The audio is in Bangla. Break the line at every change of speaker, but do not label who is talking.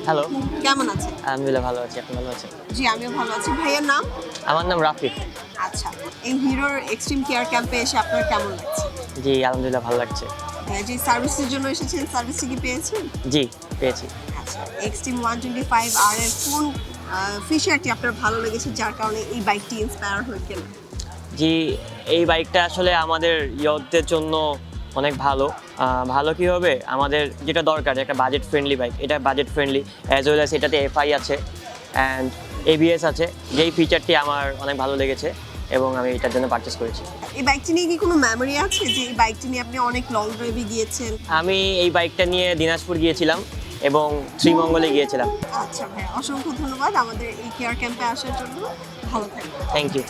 হ্যালো,
কেমন আছেন?
আলহামদুলিল্লাহ ভালো আছি। আপনি ভালো আছেন?
জি, আমিও ভালো আছি। ভাইয়ার নাম?
আমার নাম রাফিক।
আচ্ছা। এই হিরোর এক্সট্রিম কেয়ার ক্যাম্পে এসে আপনার কেমন লাগছে?
জি, আলহামদুলিল্লাহ ভালো লাগছে।
যে সার্ভিসের জন্য এসেছেন, সার্ভিসটা কি পেয়েছেন?
জি, পেয়েছি।
আচ্ছা। এক্সট্রিম 125 আর এর কোন ফিচারটি আপনার ভালো লেগেছে যার কারণে এই বাইকটি ইন্সপায়ার হয়ে কেনা?
জি, এই বাইকটা আসলে আমাদের ইয়থদের জন্য অনেক ভালো। ভালো কি হবে? আমাদের যেটা দরকার একটা বাজেট ফ্রেন্ডলি বাইক। এটা budget friendly as well as এটাতে এফআই আছে অ্যান্ড এবিএস আছে। যেই ফিচারটি আমার অনেক ভালো লেগেছে এবং আমি এটার জন্য পারচেজ করেছি।
এই বাইকটি নিয়ে কি কোনো মেমোরি আছে যে এই বাইকটি নিয়ে আপনি অনেক লং ড্রাইভে গিয়েছেন?
আমি এই বাইকটা নিয়ে দিনাজপুর গিয়েছিলাম এবং শ্রীমঙ্গলে গিয়েছিলাম।
আচ্ছা ভাইয়া, অসংখ্য ধন্যবাদ আমাদের এই কেয়ার ক্যাম্পে আসার জন্য। ভালো থাকবেন।
Thank you.